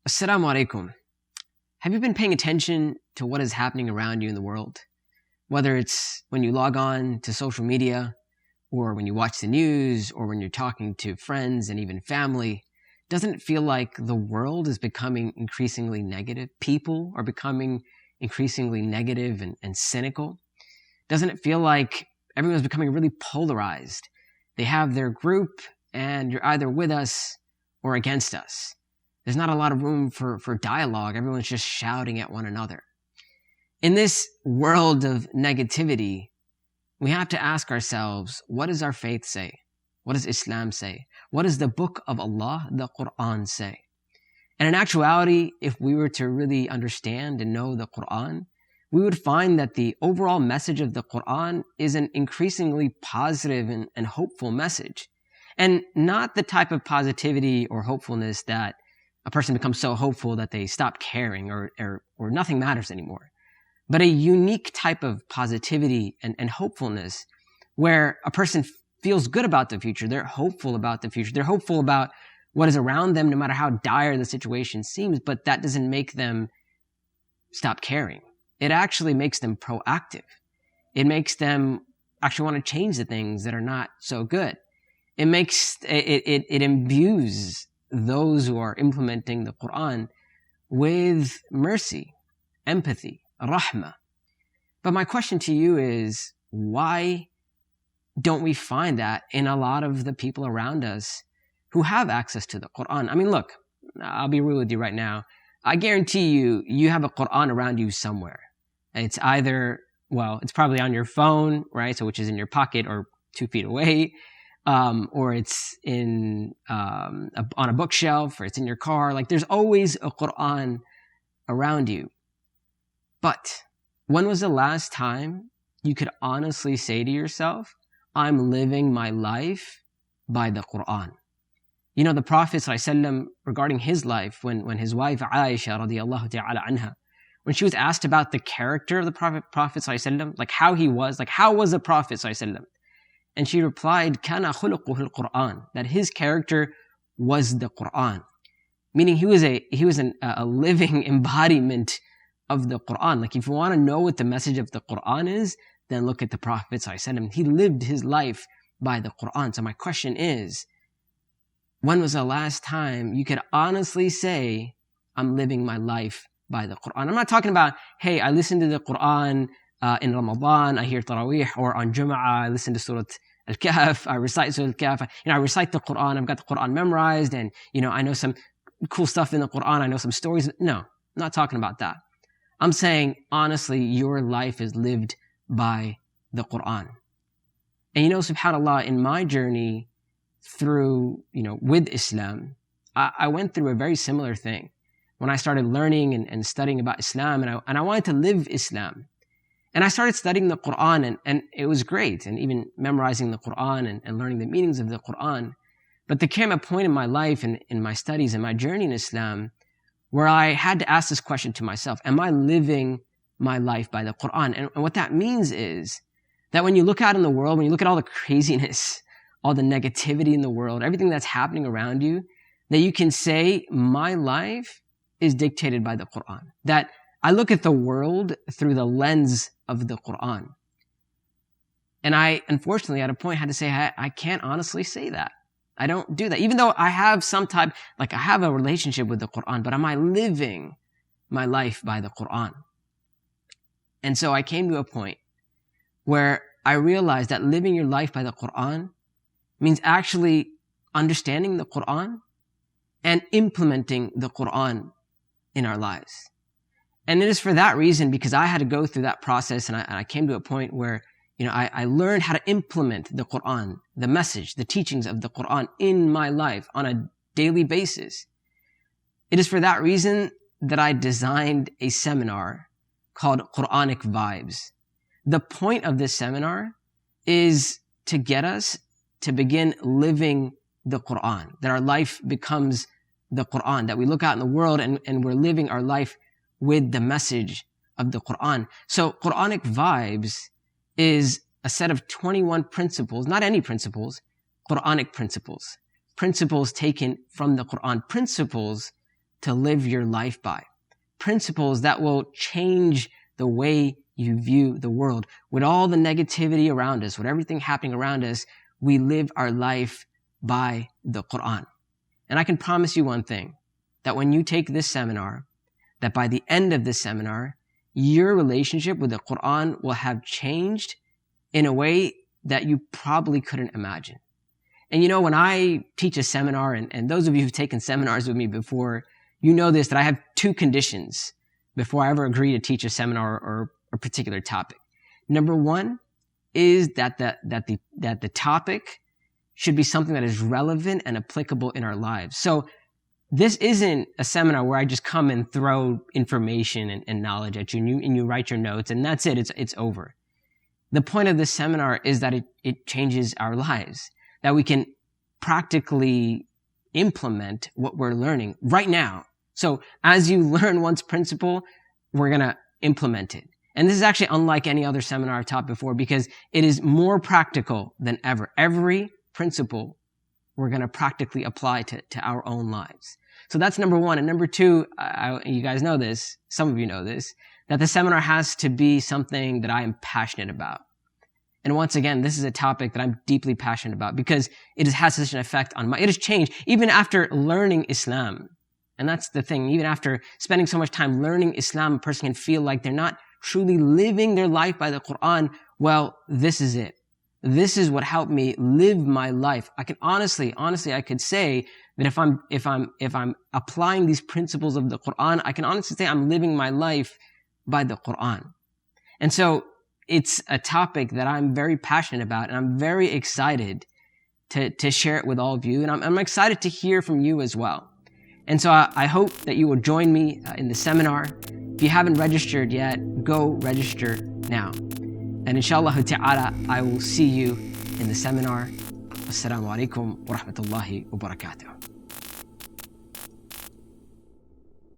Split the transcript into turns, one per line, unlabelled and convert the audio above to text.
Assalamu alaikum. Have you been paying attention to what is happening around you in the world? Whether it's when you log on to social media, or when you watch the news, or when you're talking to friends and even family, doesn't it feel like the world is becoming increasingly negative? People are becoming increasingly negative and cynical? Doesn't it feel like everyone's becoming really polarized? They have their group and you're either with us or against us. There's not a lot of room for dialogue. Everyone's just shouting at one another. In this world of negativity, we have to ask ourselves, what does our faith say? What does Islam say? What does the book of Allah, the Qur'an, say? And in actuality, if we were to really understand and know the Qur'an, we would find that the overall message of the Qur'an is an increasingly positive and hopeful message. And not the type of positivity or hopefulness that a person becomes so hopeful that they stop caring or nothing matters anymore. But a unique type of positivity and hopefulness where a person feels good about the future. They're hopeful about the future. They're hopeful about what is around them, no matter how dire the situation seems, but that doesn't make them stop caring. It actually makes them proactive. It makes them actually want to change the things that are not so good. It imbues those who are implementing the Qur'an with mercy, empathy, rahmah. But my question to you is, why don't we find that in a lot of the people around us who have access to the Qur'an? I mean, look, I'll be real with you right now. I guarantee you have a Qur'an around you somewhere. It's either, it's probably on your phone, right? So which is in your pocket or 2 feet away. Or it's on a bookshelf, or it's in your car. Like, there's always a Qur'an around you. But when was the last time you could honestly say to yourself, I'm living my life by the Qur'an? You know, the Prophet ﷺ, regarding his life, when his wife Aisha radiallahu ta'ala anha, when she was asked about the character of the Prophet ﷺ, like how he was, like how was the Prophet ﷺ? And she replied, "Kana khuluquhu al-Qur'an," that his character was the Qur'an, meaning he was a living embodiment of the Qur'an. Like, if you want to know what the message of the Qur'an is, then look at the Prophet ﷺ. He lived his life by the Qur'an. So my question is, when was the last time you could honestly say, I'm living my life by the Qur'an? I'm not talking about, hey, I listened to the Qur'an in Ramadan, I hear Taraweeh, or on Jum'ah, I listen to Surah Al-Kahf, I recite Surah Al-Kahf, I recite the Qur'an, I've got the Qur'an memorized, and, I know some cool stuff in the Qur'an, I know some stories. No, I'm not talking about that. I'm saying, honestly, your life is lived by the Qur'an. And subhanAllah, in my journey through, with Islam, I went through a very similar thing. When I started learning and studying about Islam, and I wanted to live Islam. And I started studying the Qur'an, and it was great, and even memorizing the Qur'an and learning the meanings of the Qur'an. But there came a point in my life and in my studies and my journey in Islam where I had to ask this question to myself: am I living my life by the Qur'an? And what that means is that when you look out in the world, when you look at all the craziness, all the negativity in the world, everything that's happening around you, that you can say, my life is dictated by the Qur'an. That I look at the world through the lens of the Qur'an. And I, unfortunately, at a point had to say, I can't honestly say that. I don't do that. Even though I have I have a relationship with the Qur'an, but am I living my life by the Qur'an? And so I came to a point where I realized that living your life by the Qur'an means actually understanding the Qur'an and implementing the Qur'an in our lives. And it is for that reason, because I had to go through that process, and I came to a point where, I learned how to implement the Qur'an, the message, the teachings of the Qur'an in my life on a daily basis. It is for that reason that I designed a seminar called Quranic Vibes. The point of this seminar is to get us to begin living the Qur'an, that our life becomes the Qur'an, that we look out in the world and we're living our life with the message of the Qur'an. So Quranic Vibes is a set of 21 principles, not any principles, Quranic principles taken from the Qur'an, principles to live your life by. Principles that will change the way you view the world. With all the negativity around us, with everything happening around us, we live our life by the Qur'an. And I can promise you one thing, that when you take this seminar, that by the end of this seminar, your relationship with the Qur'an will have changed in a way that you probably couldn't imagine. And you know, when I teach a seminar, and those of you who've taken seminars with me before, you know this, that I have two conditions before I ever agree to teach a seminar or a particular topic. Number one is that the topic should be something that is relevant and applicable in our lives. So this isn't a seminar where I just come and throw information and knowledge at you, and you write your notes, and that's it. It's over. The point of this seminar is that it changes our lives, that we can practically implement what we're learning right now. So as you learn one's principle, we're going to implement it. And this is actually unlike any other seminar I've taught before, because it is more practical than ever. Every principle we're going to practically apply to our own lives. So that's number one. And number two, you guys know this, some of you know this, that the seminar has to be something that I am passionate about. And once again, this is a topic that I'm deeply passionate about, because it has such an effect on it has changed even after learning Islam. And that's the thing. Even after spending so much time learning Islam, a person can feel like they're not truly living their life by the Qur'an. Well, this is it. This is what helped me live my life. I can honestly, I could say that if I'm applying these principles of the Qur'an, I can honestly say I'm living my life by the Qur'an. And so it's a topic that I'm very passionate about, and I'm very excited to share it with all of you. And I'm excited to hear from you as well. And so I hope that you will join me in the seminar. If you haven't registered yet, go register now. And inshallah ta'ala, I will see you in the seminar. Assalamu alaikum wa rahmatullahi wa barakatuh.